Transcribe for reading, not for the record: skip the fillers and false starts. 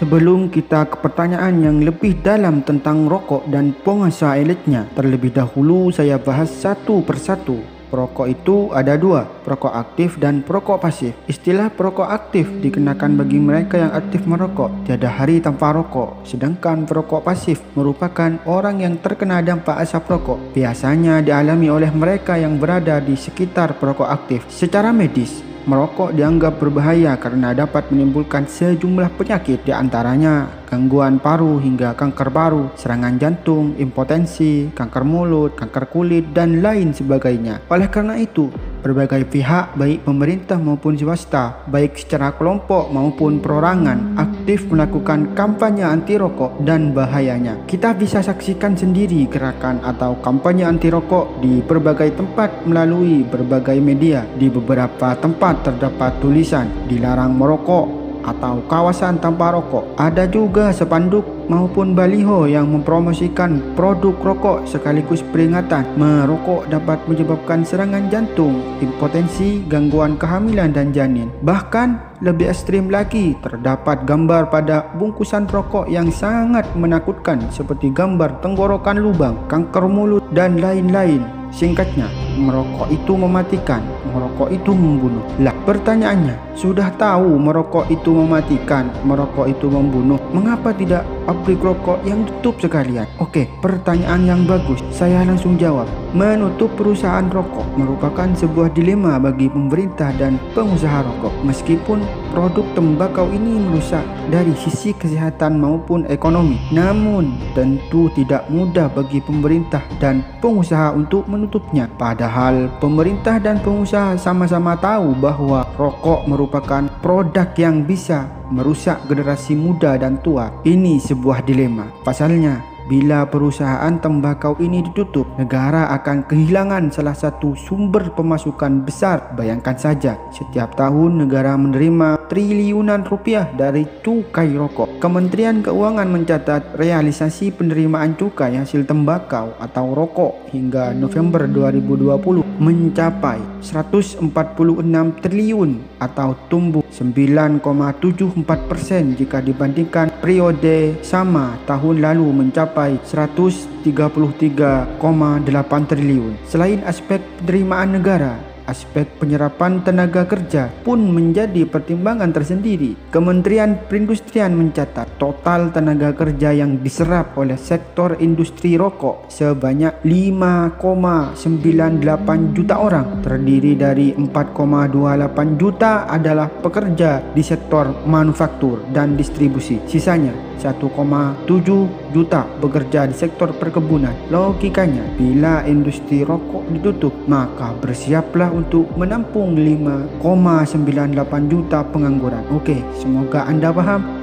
Sebelum kita ke pertanyaan yang lebih dalam tentang rokok dan pengusaha elitnya, terlebih dahulu saya bahas satu persatu. Perokok itu ada dua, perokok aktif dan perokok pasif. Istilah perokok aktif dikenakan bagi mereka yang aktif merokok, tiada hari tanpa rokok. Sedangkan perokok pasif merupakan orang yang terkena dampak asap rokok. Biasanya dialami oleh mereka yang berada di sekitar perokok aktif. Secara medis, merokok dianggap berbahaya karena dapat menimbulkan sejumlah penyakit, di antaranya gangguan paru hingga kanker paru, serangan jantung, impotensi, kanker mulut, kanker kulit, dan lain sebagainya. Oleh karena itu, berbagai pihak baik pemerintah maupun swasta, baik secara kelompok maupun perorangan, aktif melakukan kampanye anti rokok dan bahayanya. Kita bisa saksikan sendiri gerakan atau kampanye anti rokok di berbagai tempat melalui berbagai media. Di beberapa tempat terdapat tulisan dilarang merokok atau kawasan tanpa rokok. Ada juga spanduk maupun baliho yang mempromosikan produk rokok sekaligus peringatan merokok dapat menyebabkan serangan jantung, impotensi, gangguan kehamilan dan janin. Bahkan lebih ekstrim lagi, terdapat gambar pada bungkusan rokok yang sangat menakutkan seperti gambar tenggorokan lubang, kanker mulut, dan lain-lain. Singkatnya, merokok itu mematikan, merokok itu membunuh. Lah, pertanyaannya, sudah tahu merokok itu mematikan, merokok itu membunuh, mengapa tidak pabrik rokok yang tutup sekalian? Oke, pertanyaan yang bagus. Saya langsung jawab. Menutup perusahaan rokok merupakan sebuah dilema bagi pemerintah dan pengusaha rokok. Meskipun produk tembakau ini merusak dari sisi kesehatan maupun ekonomi, namun tentu tidak mudah bagi pemerintah dan pengusaha untuk menutupnya. Padahal pemerintah dan pengusaha sama-sama tahu bahwa rokok merupakan produk yang bisa merusak generasi muda dan tua. Ini sebuah dilema. Pasalnya, bila perusahaan tembakau ini ditutup, negara akan kehilangan salah satu sumber pemasukan besar. Bayangkan saja, setiap tahun negara menerima triliunan rupiah dari cukai rokok. Kementerian Keuangan mencatat realisasi penerimaan cukai hasil tembakau atau rokok hingga November 2020 mencapai 146 triliun atau tumbuh 9,74% jika dibandingkan periode sama tahun lalu mencapai 133,8 triliun. Selain aspek penerimaan negara, aspek penyerapan tenaga kerja pun menjadi pertimbangan tersendiri. Kementerian Perindustrian mencatat total tenaga kerja yang diserap oleh sektor industri rokok sebanyak 5,98 juta orang. Terdiri dari 4,28 juta adalah pekerja di sektor manufaktur dan distribusi. Sisanya 1,7 juta bekerja di sektor perkebunan. Logikanya, bila industri rokok ditutup, maka bersiaplah untuk menampung 5,98 juta pengangguran. Oke, semoga Anda paham.